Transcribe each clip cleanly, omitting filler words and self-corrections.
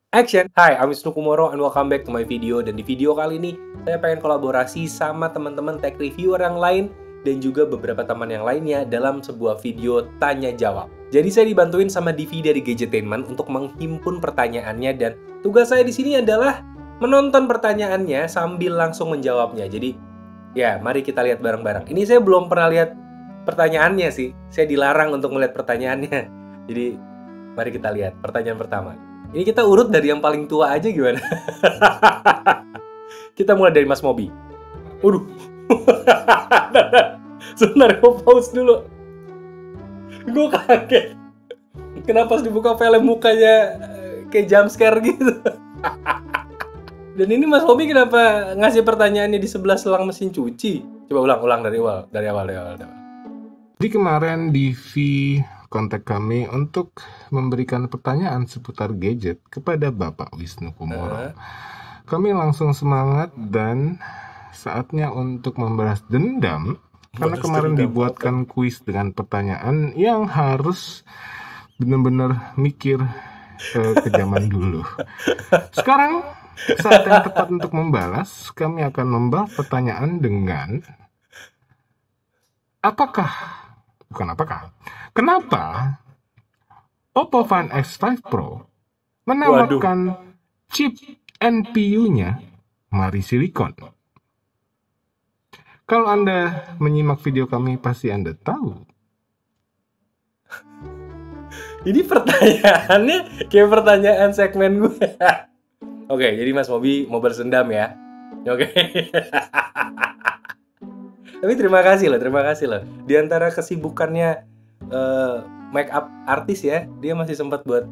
Action! Hai, I'm Wisnu Kumoro and welcome back to my video. Dan di video kali ini, saya pengen kolaborasi sama teman-teman tech reviewer yang lain dan juga beberapa teman yang lainnya dalam sebuah video tanya-jawab. Jadi saya dibantuin sama Divi dari Gadgetainment untuk menghimpun pertanyaannya dan tugas saya di sini adalah menonton pertanyaannya sambil langsung menjawabnya. Jadi, ya mari kita lihat bareng-bareng. Ini saya belum pernah lihat pertanyaannya sih. Saya dilarang untuk melihat pertanyaannya. Jadi, mari kita lihat pertanyaan pertama. Ini kita urut dari yang paling tua aja gimana? Kita mulai dari Mas Mobi. Waduh. Sebentar, gue pause dulu. Gue kaget. Kenapa pas dibuka film mukanya kayak jumpscare gitu? Dan ini Mas Mobi kenapa ngasih pertanyaannya di sebelah selang mesin cuci? Coba ulang dari awal. Jadi kemarin Divi kontak kami untuk memberikan pertanyaan seputar gadget kepada Bapak Wisnu Kumoro. Kami langsung semangat dan saatnya untuk membalas dendam karena kemarin dibuatkan kuis dengan pertanyaan yang harus benar-benar mikir ke zaman dulu. Sekarang saat yang tepat untuk membalas, kami akan membalas pertanyaan dengan kenapa Oppo Find X5 Pro menamakan chip NPU-nya Mari Silicon? Kalau Anda menyimak video kami, pasti Anda tahu. Ini pertanyaannya kayak pertanyaan segmen gue. Oke, jadi Mas Mobi mau bersendam ya. Oke. Tapi terima kasih loh. Di antara kesibukannya make up artis ya, dia masih sempat buat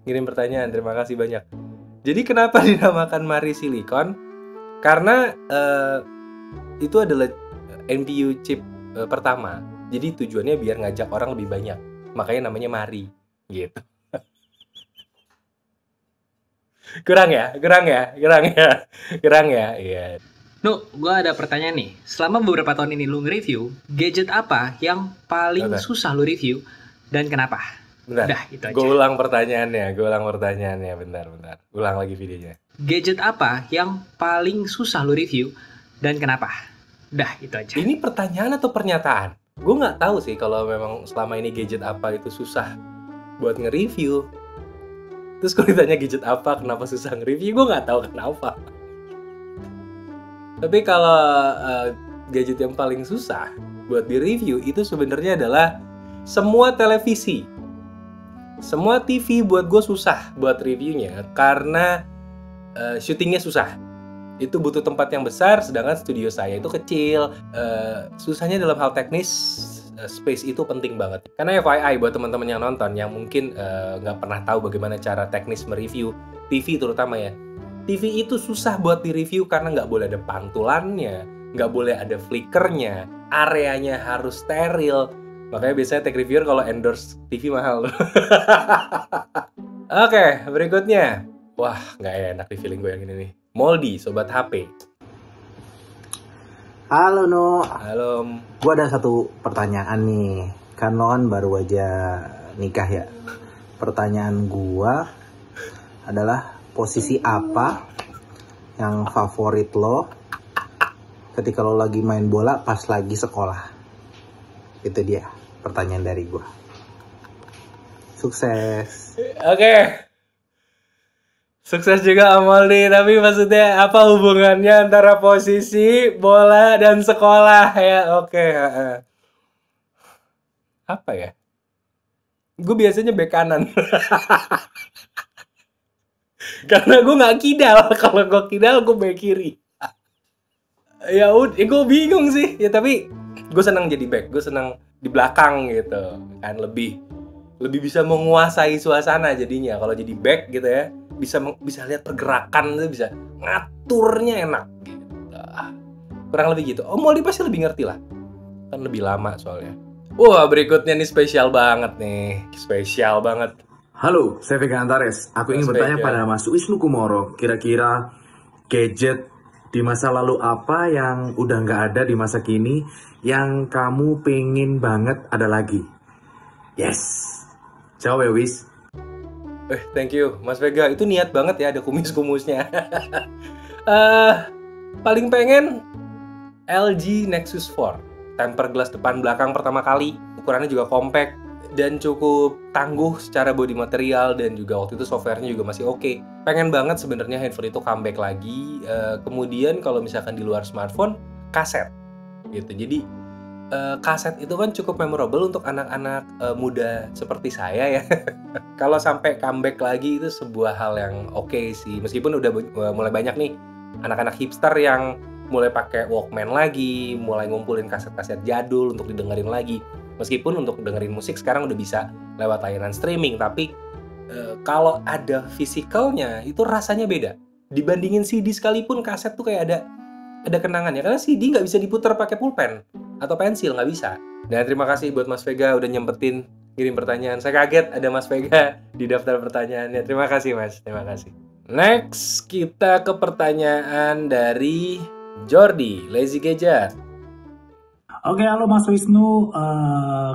ngirim pertanyaan. Terima kasih banyak. Jadi kenapa dinamakan Mari Silicon? Karena itu adalah NPU chip pertama. Jadi tujuannya biar ngajak orang lebih banyak. Makanya namanya Mari gitu. Kurang ya. Iya. Nu, gue ada pertanyaan nih. Selama beberapa tahun ini lu nge-review, gadget apa yang paling susah lu review dan kenapa? Bentar, udah, itu aja. Gue ulang pertanyaannya, bentar. Ulang lagi videonya. Gadget apa yang paling susah lu review dan kenapa? Udah, itu aja. Ini pertanyaan atau pernyataan? Gue nggak tahu sih kalau memang selama ini gadget apa itu susah buat nge-review. Terus kalau ditanya gadget apa, kenapa susah nge-review, gue nggak tahu kenapa. Tapi kalau gadget yang paling susah buat di-review itu sebenarnya adalah semua televisi. Semua TV buat gue susah buat reviewnya karena syutingnya susah. Itu butuh tempat yang besar, sedangkan studio saya itu kecil. Susahnya dalam hal teknis, space itu penting banget. Karena FYI buat teman-teman yang nonton yang mungkin nggak pernah tahu bagaimana cara teknis mereview TV terutama ya. TV itu susah buat di-review karena nggak boleh ada pantulannya, nggak boleh ada flickernya, areanya harus steril. Makanya biasanya tech reviewer kalau endorse TV mahal. Oke, berikutnya. Wah, nggak enak nih feeling gue yang ini nih. Moldy, Sobat HP. Halo No. Halo. Gue ada satu pertanyaan nih. Kan lo kan baru aja nikah ya. Pertanyaan gue adalah posisi apa yang favorit lo ketika lo lagi main bola pas lagi sekolah? Itu dia pertanyaan dari gue. Sukses. Oke. Sukses juga Moldy. Tapi maksudnya apa hubungannya antara posisi bola dan sekolah ya? Oke. Apa ya? Gue biasanya bek kanan. Karena gue nggak kidal. Kalau gue kidal gue bek kiri. Ya udah, gue bingung sih. Ya tapi gue senang jadi back. Gue senang di belakang gitu. Kan lebih bisa menguasai suasana jadinya. Kalau jadi back gitu ya, bisa lihat pergerakan tuh, bisa ngaturnya enak gitu. Kurang lebih gitu. Oh, Moldy pasti lebih ngerti lah. Kan lebih lama soalnya. Wah, berikutnya nih spesial banget nih. Spesial banget. Halo, saya Vega Antares. Aku ingin bertanya pada Mas Wisnu Kumoro, kira-kira gadget di masa lalu apa yang udah nggak ada di masa kini yang kamu pengen banget ada lagi? Yes. Jawab ya, Wis. Thank you Mas Vega, itu niat banget ya ada kumis-kumusnya. Paling pengen LG Nexus 4, temper glass depan belakang pertama kali, ukurannya juga compact dan cukup tangguh secara body material, dan juga waktu itu softwarenya juga masih oke. Pengen banget sebenarnya handphone itu comeback lagi. Kemudian kalau misalkan di luar smartphone, kaset gitu. Jadi kaset itu kan cukup memorable untuk anak-anak muda seperti saya ya. Kalau sampai comeback lagi itu sebuah hal yang oke sih. Meskipun udah mulai banyak nih anak-anak hipster yang mulai pakai Walkman lagi, mulai ngumpulin kaset-kaset jadul untuk didengerin lagi. Meskipun untuk dengerin musik sekarang udah bisa lewat layanan streaming, tapi kalau ada fisikalnya itu rasanya beda. Dibandingin CD sekalipun, kaset tuh kayak ada kenangannya, karena CD nggak bisa diputar pakai pulpen atau pensil, nggak bisa. Dan terima kasih buat Mas Vega udah nyempetin kirim pertanyaan. Saya kaget ada Mas Vega di daftar pertanyaannya. Terima kasih Mas, terima kasih. Next, kita ke pertanyaan dari Jordi, Lazy Gadget. Oke, halo Mas Wisnu.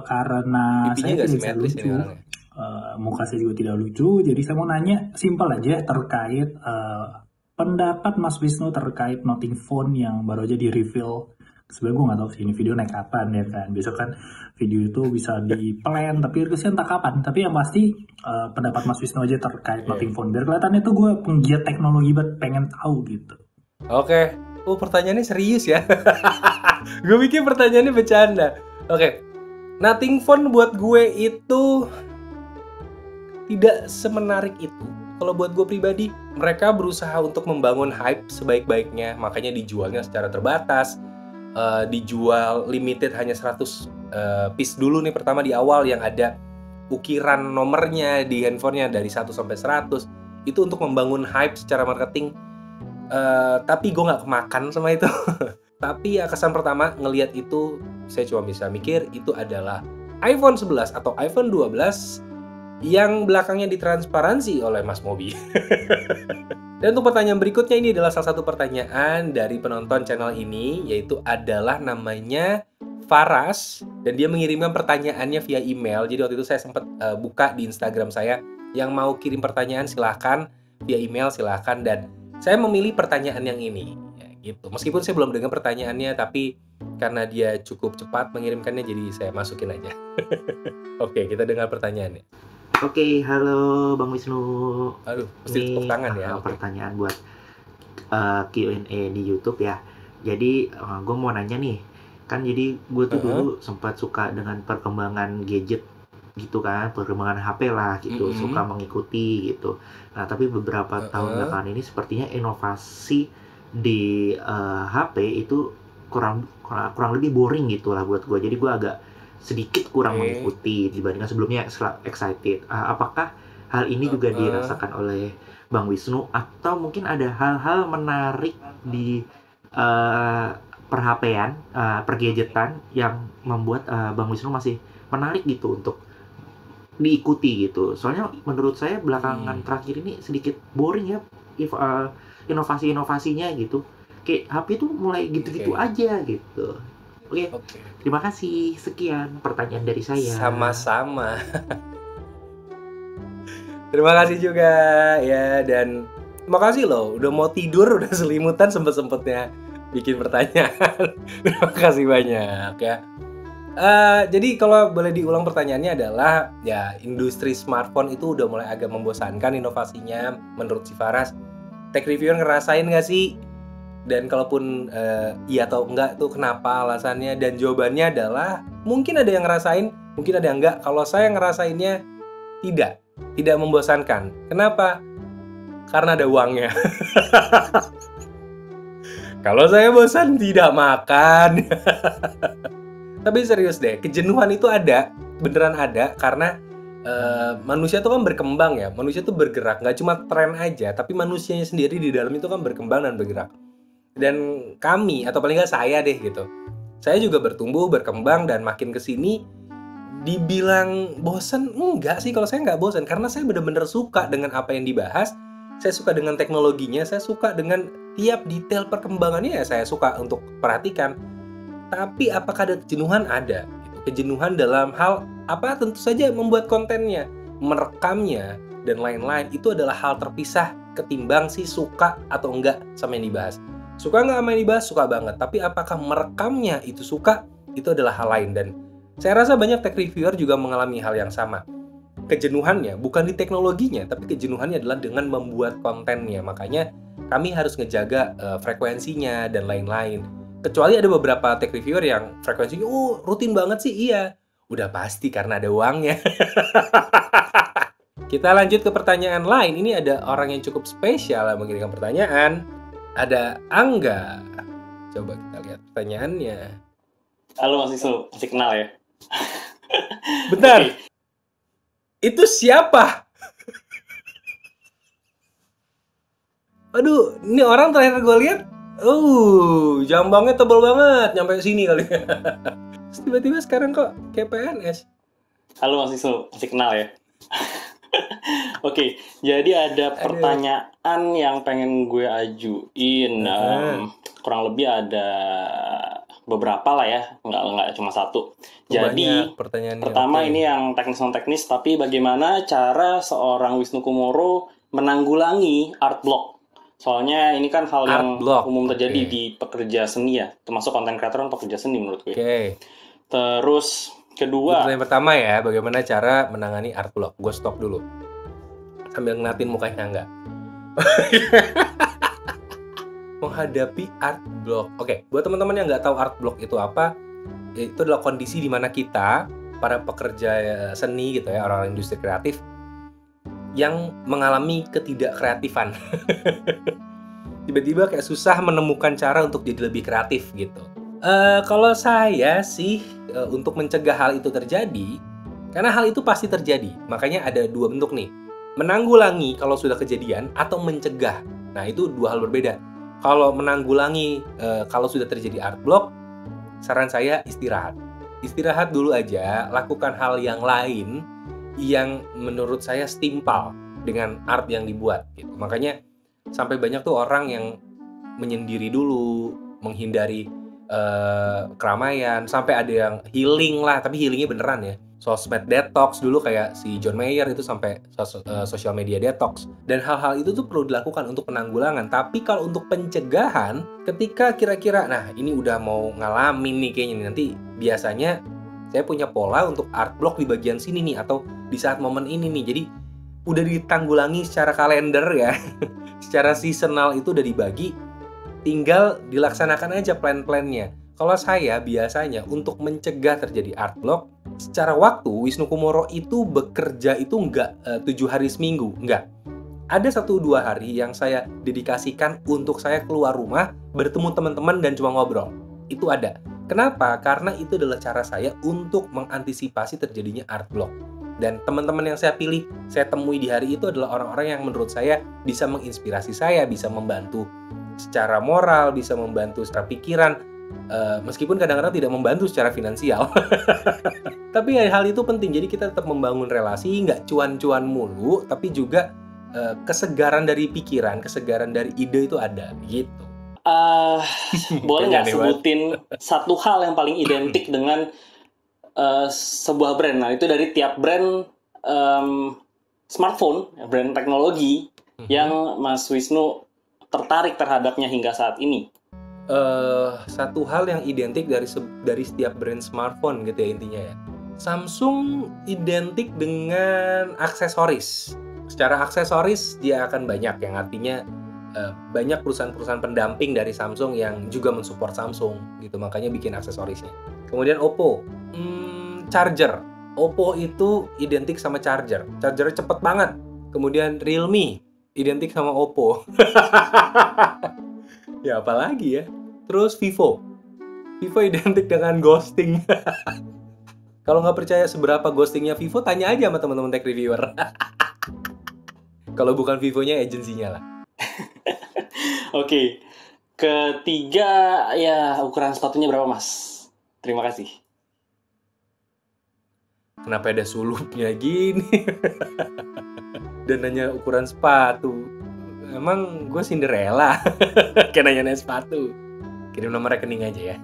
Karena Pipinya saya tidak bisa lucu, muka saya juga tidak lucu, jadi saya mau nanya simpel aja terkait pendapat Mas Wisnu terkait Nothing Phone yang baru aja di-reveal. Sebenarnya gue nggak tahu sih ini video naik kapan ya kan. Besok kan video itu bisa di-plan, tapi rilisnya entah kapan. Tapi yang pasti pendapat Mas Wisnu aja terkait Nothing Phone. Biar kelihatannya tuh gue penggiat teknologi banget, pengen tahu gitu. Oke. Pertanyaannya serius ya. Gue pikir pertanyaannya bercanda. Oke. Nothing Phone buat gue itu tidak semenarik itu. Kalau buat gue pribadi, mereka berusaha untuk membangun hype sebaik-baiknya, makanya dijualnya secara terbatas. Dijual limited hanya 100 piece dulu nih pertama di awal, yang ada ukiran nomornya di handphonenya dari 1 sampai 100. Itu untuk membangun hype secara marketing. Tapi gue gak kemakan sama itu. Tapi ya kesan pertama ngelihat itu, saya cuma bisa mikir itu adalah iPhone 11 atau iPhone 12 yang belakangnya ditransparansi oleh Mas Mobi. Dan untuk pertanyaan berikutnya, ini adalah salah satu pertanyaan dari penonton channel ini, yaitu adalah namanya Faras, dan dia mengirimkan pertanyaannya via email. Jadi waktu itu saya sempat buka di Instagram saya, yang mau kirim pertanyaan silahkan via email silahkan, dan saya memilih pertanyaan yang ini ya, gitu. Meskipun saya belum dengar pertanyaannya, tapi karena dia cukup cepat mengirimkannya, jadi saya masukin aja. Oke, kita dengar pertanyaannya. Oke, halo Bang Wisnu. Aduh, mesti tepuk tangan ya. Pertanyaan buat Q&A di YouTube ya. Jadi gue mau nanya nih, kan jadi gue tuh dulu sempat suka dengan perkembangan gadget gitu kan, perkembangan HP lah gitu, suka mengikuti gitu. Nah tapi beberapa tahun belakangan ini sepertinya inovasi di HP itu kurang lebih boring gitu lah buat gue. Jadi gue agak sedikit kurang mengikuti dibandingkan sebelumnya excited. Apakah hal ini juga dirasakan oleh Bang Wisnu, atau mungkin ada hal-hal menarik di per-HP-an, per-gadgetan yang membuat Bang Wisnu masih menarik gitu untuk diikuti gitu? Soalnya menurut saya belakangan terakhir ini sedikit boring ya inovasi-inovasinya gitu. Kayak HP itu mulai gitu-gitu aja gitu. Oke. Terima kasih. Sekian pertanyaan dari saya. Sama-sama. Terima kasih juga ya, dan terima kasih loh udah mau tidur, udah selimutan sempet-sempetnya bikin pertanyaan. Terima kasih banyak ya. Jadi kalau boleh diulang pertanyaannya adalah ya, industri smartphone itu udah mulai agak membosankan inovasinya menurut si Faras. Tech reviewer ngerasain nggak sih? Dan kalaupun iya atau enggak tuh kenapa alasannya? Dan jawabannya adalah mungkin ada yang ngerasain, mungkin ada yang enggak. Kalau saya ngerasainnya tidak membosankan. Kenapa? Karena ada uangnya. Kalau saya bosan tidak makan. Tapi serius deh, kejenuhan itu ada, beneran ada, karena manusia tuh kan berkembang ya, manusia tuh bergerak, nggak cuma tren aja, tapi manusianya sendiri di dalam itu kan berkembang dan bergerak. Dan kami, atau paling nggak saya deh gitu, saya juga bertumbuh, berkembang, dan makin kesini dibilang bosan, enggak sih. Kalau saya nggak bosan, karena saya bener-bener suka dengan apa yang dibahas, saya suka dengan teknologinya, saya suka dengan tiap detail perkembangannya, ya saya suka untuk perhatikan. Tapi apakah ada kejenuhan? Ada gitu. Kejenuhan dalam hal apa? Tentu saja membuat kontennya, merekamnya, dan lain-lain itu adalah hal terpisah ketimbang si suka atau enggak sama yang dibahas. Suka nggak sama yang dibahas? Suka banget. Tapi apakah merekamnya itu suka? Itu adalah hal lain. Dan saya rasa banyak tech reviewer juga mengalami hal yang sama. Kejenuhannya bukan di teknologinya, tapi kejenuhannya adalah dengan membuat kontennya. Makanya kami harus ngejaga frekuensinya dan lain-lain. Kecuali ada beberapa tech reviewer yang frekuensinya rutin banget sih, iya. Udah pasti karena ada uangnya. Kita lanjut ke pertanyaan lain. Ini ada orang yang cukup spesial yang mengirimkan pertanyaan. Ada Angga. Coba kita lihat pertanyaannya. Halo Mas Wisnu, masih kenal ya? Bentar. Itu siapa? Aduh, ini orang terakhir gue lihat, jambangnya tebal banget, nyampe sini kali. Terus tiba-tiba sekarang kok kayak PNS. Halo Mas Wisnu, masih kenal ya? Oke, jadi ada pertanyaan yang pengen gue ajuin. Kurang lebih ada beberapa lah ya, nggak cuma satu. Jadi pertama ini yang teknis non teknis, tapi bagaimana cara seorang Wisnu Kumoro menanggulangi art block? Soalnya ini kan hal yang umum terjadi di pekerja seni ya, termasuk konten kreator dan pekerja seni menurut gue. Terus kedua, pertanyaan pertama ya, bagaimana cara menangani art block? Gue stop dulu sambil ngeliatin mukanya enggak. Menghadapi art block. Oke, buat teman-teman yang nggak tahu art block itu apa, itu adalah kondisi di mana kita, para pekerja seni gitu ya, orang industri kreatif, yang mengalami ketidakkreatifan. Tiba-tiba kayak susah menemukan cara untuk jadi lebih kreatif gitu. Kalau saya sih, untuk mencegah hal itu terjadi, karena hal itu pasti terjadi, makanya ada dua bentuk nih. Menanggulangi kalau sudah kejadian, atau mencegah. Nah, itu dua hal berbeda. Kalau menanggulangi kalau sudah terjadi art block, saran saya istirahat. Istirahat dulu aja, lakukan hal yang lain yang menurut saya setimpal dengan art yang dibuat gitu. Makanya sampai banyak tuh orang yang menyendiri dulu, menghindari keramaian, sampai ada yang healing lah, tapi healingnya beneran ya. Sosmed detox dulu kayak si John Mayer itu sampai social media detox. Dan hal-hal itu tuh perlu dilakukan untuk penanggulangan. Tapi kalau untuk pencegahan, ketika kira-kira, nah ini udah mau ngalamin nih kayaknya nih, nanti biasanya saya punya pola untuk art block di bagian sini nih, atau di saat momen ini nih. Jadi udah ditanggulangi secara kalender ya. Secara seasonal itu udah dibagi, tinggal dilaksanakan aja plan-plannya. Kalau saya biasanya untuk mencegah terjadi art block, secara waktu Wisnu Kumoro itu bekerja itu nggak 7 hari seminggu, nggak. Ada 1-2 hari yang saya dedikasikan untuk saya keluar rumah, bertemu teman-teman dan cuma ngobrol. Itu ada. Kenapa? Karena itu adalah cara saya untuk mengantisipasi terjadinya art block. Dan teman-teman yang saya pilih, saya temui di hari itu adalah orang-orang yang menurut saya bisa menginspirasi saya, bisa membantu secara moral, bisa membantu secara pikiran, meskipun kadang-kadang tidak membantu secara finansial. Tapi hal itu penting, jadi kita tetap membangun relasi, nggak cuan-cuan mulu, tapi juga kesegaran dari pikiran, kesegaran dari ide itu ada, gitu. Boleh nggak sebutin satu hal yang paling identik dengan sebuah brand? Nah, itu dari tiap brand smartphone, brand teknologi, yang Mas Wisnu tertarik terhadapnya hingga saat ini. Satu hal yang identik dari setiap brand smartphone gitu ya intinya ya. Samsung identik dengan aksesoris. Secara aksesoris dia akan banyak, yang artinya banyak perusahaan-perusahaan pendamping dari Samsung yang juga mensupport Samsung gitu, makanya bikin aksesorisnya. Kemudian Oppo, charger. Oppo itu identik sama charger. Chargernya cepet banget. Kemudian Realme identik sama Oppo. Ya apalagi ya. Terus Vivo. Vivo identik dengan ghosting. Kalau nggak percaya seberapa ghostingnya Vivo, tanya aja sama teman-teman tech reviewer. Kalau bukan Vivonya, agensinya lah. Oke. Ketiga, ya ukuran sepatunya berapa, Mas? Terima kasih. Kenapa ada sulupnya gini? Dan nanya ukuran sepatu. Emang gue Cinderella? Kayak nanya sepatu. Kirim nomor rekening aja ya.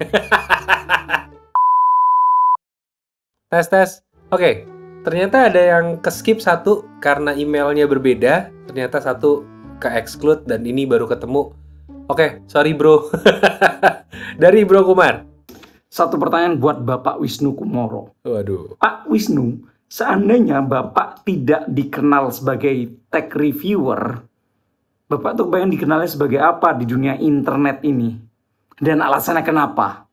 Tes. Oke. Ternyata ada yang ke-skip satu karena emailnya berbeda, ternyata satu ke-exclude dan ini baru ketemu. Oke, sorry bro. Dari Bro Kumar. Satu pertanyaan buat Bapak Wisnu Kumoro. Waduh. Pak Wisnu, seandainya Bapak tidak dikenal sebagai tech reviewer, Bapak tuh pengen dikenalnya sebagai apa di dunia internet ini? Dan alasannya kenapa?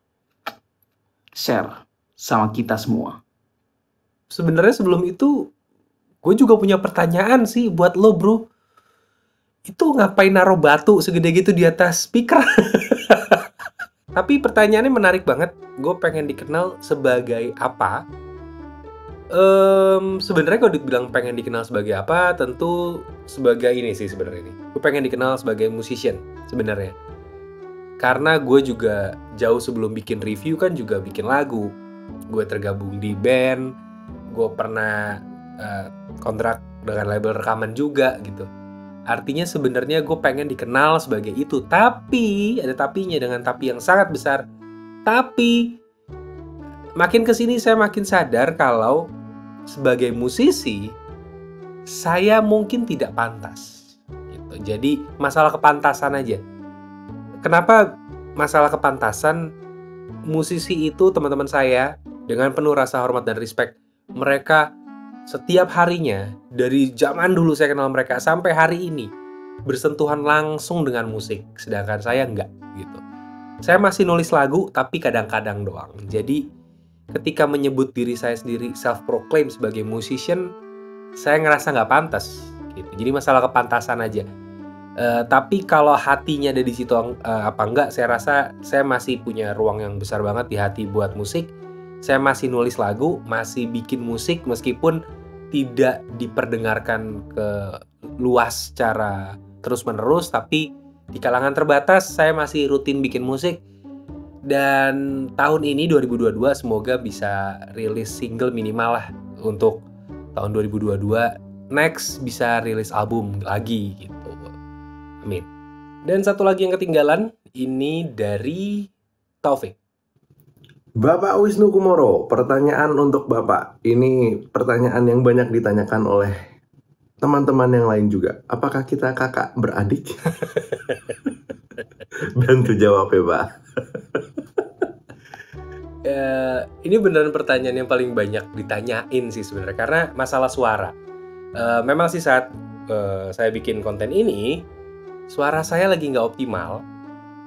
Share sama kita semua. Sebenarnya sebelum itu, gue juga punya pertanyaan sih buat lo bro. Itu ngapain naruh batu segede gitu di atas speaker? Tapi pertanyaannya menarik banget. Gue pengen dikenal sebagai apa? Sebenarnya kalau dibilang pengen dikenal sebagai apa, tentu sebagai ini sih sebenarnya ini. Gue pengen dikenal sebagai musician sebenarnya. Karena gue juga jauh sebelum bikin review kan juga bikin lagu. Gue tergabung di band. Gue pernah kontrak dengan label rekaman juga gitu. Artinya sebenarnya gue pengen dikenal sebagai itu. Tapi, ada tapinya dengan tapi yang sangat besar. Tapi, makin kesini saya makin sadar kalau sebagai musisi, saya mungkin tidak pantas. Gitu. Jadi, masalah kepantasan aja. Kenapa masalah kepantasan? Musisi itu, teman-teman saya, dengan penuh rasa hormat dan respect, mereka setiap harinya, dari zaman dulu saya kenal mereka sampai hari ini, bersentuhan langsung dengan musik. Sedangkan saya enggak, gitu. Saya masih nulis lagu, tapi kadang-kadang doang. Jadi, ketika menyebut diri saya sendiri self-proclaim sebagai musician, saya ngerasa nggak pantas. Gitu. Jadi masalah kepantasan aja. Tapi kalau hatinya ada di situ apa enggak, saya rasa saya masih punya ruang yang besar banget di hati buat musik. Saya masih nulis lagu, masih bikin musik meskipun tidak diperdengarkan ke luas secara terus-menerus, tapi di kalangan terbatas saya masih rutin bikin musik. Dan tahun ini 2022 semoga bisa rilis single minimal lah untuk tahun 2022. Next bisa rilis album lagi gitu. Amin. Dan satu lagi yang ketinggalan, ini dari Taufik. Bapak Wisnu Kumoro, pertanyaan untuk Bapak. Ini pertanyaan yang banyak ditanyakan oleh teman-teman yang lain juga. Apakah kita kakak beradik? Bantu jawab ya, Pak. Ini beneran pertanyaan yang paling banyak ditanyain sih sebenarnya. Karena masalah suara. Memang sih saat saya bikin konten ini, suara saya lagi nggak optimal.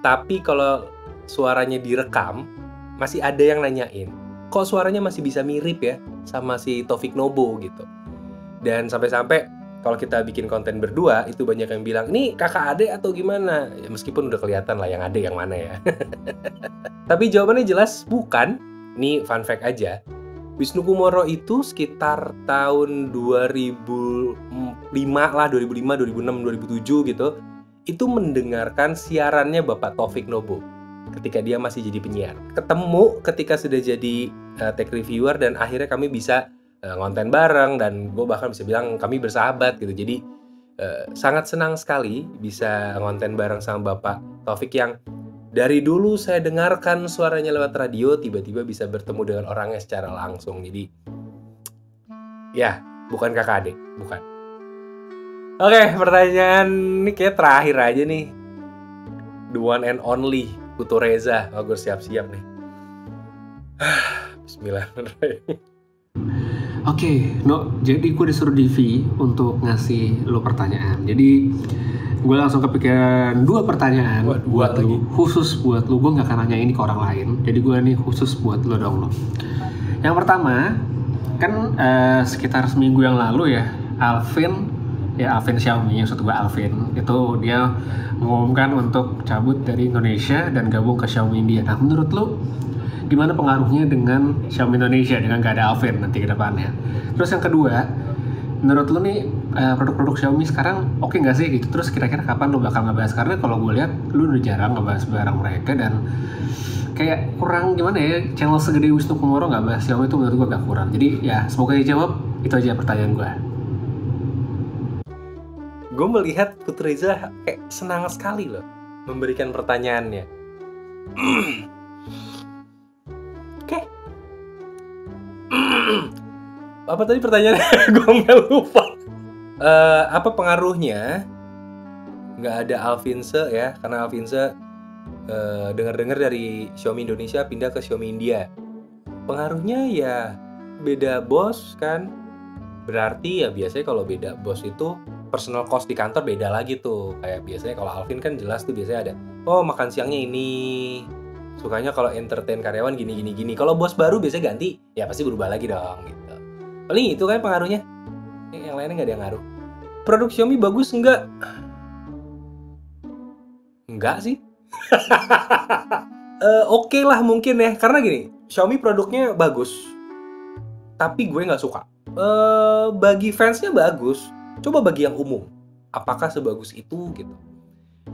Tapi kalau suaranya direkam, masih ada yang nanyain, kok suaranya masih bisa mirip ya sama si Taufik Nobo gitu. Dan sampai-sampai kalau kita bikin konten berdua, itu banyak yang bilang, ini kakak adek atau gimana? Ya, meskipun udah kelihatan lah yang adek yang mana ya. Tapi jawabannya jelas bukan. Ini fun fact aja. Wisnu Kumoro itu sekitar tahun 2005 lah, 2005, 2006, 2007 gitu. Itu mendengarkan siarannya Bapak Taufik Nobo ketika dia masih jadi penyiar. Ketemu ketika sudah jadi tech reviewer dan akhirnya kami bisa ngonten bareng dan gue bahkan bisa bilang kami bersahabat gitu. Jadi sangat senang sekali bisa ngonten bareng sama Bapak Taufik yang dari dulu saya dengarkan suaranya lewat radio, tiba-tiba bisa bertemu dengan orangnya secara langsung. Jadi ya, bukan kakak adik, bukan. Oke, pertanyaan ini kayak terakhir aja nih. The one and only Putu Reza. Gue siap-siap nih. Bismillahirrahmanirrahim. Oke, jadi gue disuruh Divi untuk ngasih lo pertanyaan. Jadi gue langsung kepikiran 2 pertanyaan buat lo, khusus buat lo. Gue nggak akan nanya ini ke orang lain. Jadi gue nih khusus buat lo dong lo. Yang pertama, kan sekitar seminggu yang lalu ya, Alvin Xiaomi, maksud gue Alvin, itu dia mengumumkan untuk cabut dari Indonesia dan gabung ke Xiaomi India. Nah, menurut lo gimana pengaruhnya dengan Xiaomi Indonesia dengan gak ada Alvin nanti ke depannya? Terus yang kedua, menurut lo nih produk-produk Xiaomi sekarang oke nggak sih gitu? Terus kira-kira kapan lo bakal ngebahas? Karena kalau gue lihat lo udah jarang ngebahas barang mereka dan kayak kurang gimana ya, channel segede Wisnu Kumoro nggak bahas Xiaomi itu menurut gue agak kurang. Jadi ya semoga dijawab. Itu aja pertanyaan gue. Gue melihat Putu Reza kayak senang sekali loh memberikan pertanyaannya. Oke. Apa tadi pertanyaannya? Gue lupa. Apa pengaruhnya? Nggak ada Alvinse ya, karena Alvinse dengar-dengar dari Xiaomi Indonesia pindah ke Xiaomi India. Pengaruhnya ya beda bos kan. Berarti ya biasanya kalau beda bos itu personal cost di kantor beda lagi tuh. Kayak biasanya kalau Alvin kan jelas tuh biasanya ada, oh makan siangnya ini, sukanya kalau entertain karyawan gini. Kalau bos baru biasanya ganti, ya pasti berubah lagi dong gitu. Paling itu kan pengaruhnya. Yang lainnya nggak ada yang ngaruh. Produk Xiaomi bagus nggak? Enggak sih. Oke lah mungkin ya. Karena gini, Xiaomi produknya bagus, tapi gue nggak suka. Bagi fansnya bagus. Coba bagi yang umum, apakah sebagus itu gitu?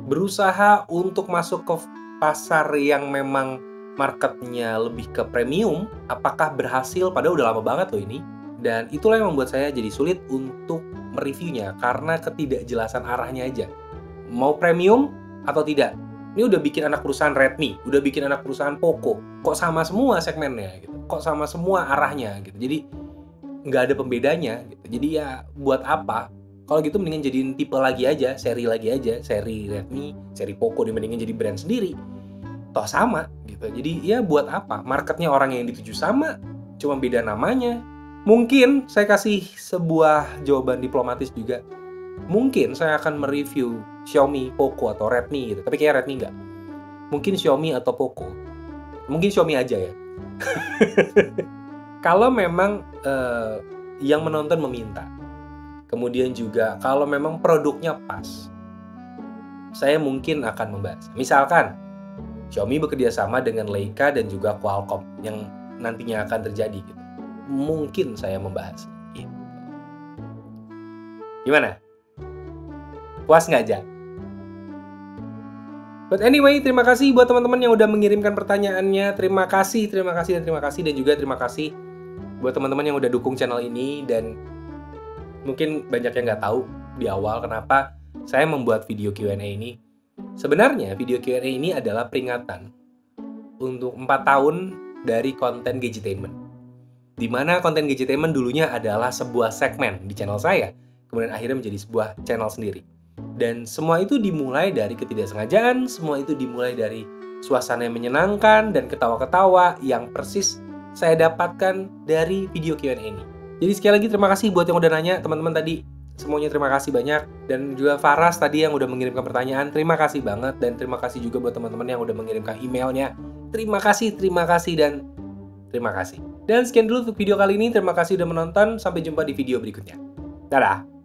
Berusaha untuk masuk ke pasar yang memang marketnya lebih ke premium, apakah berhasil? Padahal udah lama banget loh ini. Dan itulah yang membuat saya jadi sulit untuk mereviewnya, karena ketidakjelasan arahnya aja. Mau premium atau tidak? Ini udah bikin anak perusahaan Redmi, udah bikin anak perusahaan Poco. Kok sama semua segmennya gitu? Kok sama semua arahnya gitu? Jadi nggak ada pembedanya gitu. Jadi ya buat apa? Kalau gitu mendingan jadiin tipe lagi aja, seri lagi aja, seri Redmi, seri Poco, dibandingin jadi brand sendiri. Toh sama gitu. Jadi ya buat apa? Marketnya orang yang dituju sama, cuma beda namanya. Mungkin saya kasih sebuah jawaban diplomatis juga. Mungkin saya akan mereview Xiaomi, Poco, atau Redmi gitu. Tapi kayak Redmi nggak. Mungkin Xiaomi atau Poco. Mungkin Xiaomi aja ya. Kalau memang yang menonton meminta. Kemudian juga kalau memang produknya pas, saya mungkin akan membahas. Misalkan Xiaomi bekerja sama dengan Leica dan juga Qualcomm yang nantinya akan terjadi gitu. Mungkin saya membahas gitu. Gimana? Puas nggak aja? But anyway, terima kasih buat teman-teman yang udah mengirimkan pertanyaannya. Terima kasih. Dan juga terima kasih buat teman-teman yang udah dukung channel ini. Dan mungkin banyak yang nggak tahu di awal kenapa saya membuat video Q&A ini. Sebenarnya video Q&A ini adalah peringatan untuk 4 tahun dari konten Gadgetainment. Dimana konten Gadgetainment dulunya adalah sebuah segmen di channel saya, kemudian akhirnya menjadi sebuah channel sendiri. Dan semua itu dimulai dari ketidaksengajaan, semua itu dimulai dari suasana yang menyenangkan dan ketawa-ketawa yang persis saya dapatkan dari video Q&A ini. Jadi sekali lagi terima kasih buat yang udah nanya, teman-teman tadi. Semuanya terima kasih banyak. Dan juga Faras tadi yang udah mengirimkan pertanyaan, terima kasih banget. Dan terima kasih juga buat teman-teman yang udah mengirimkan emailnya. Terima kasih, dan terima kasih. Dan sekian dulu untuk video kali ini. Terima kasih udah menonton. Sampai jumpa di video berikutnya. Dadah!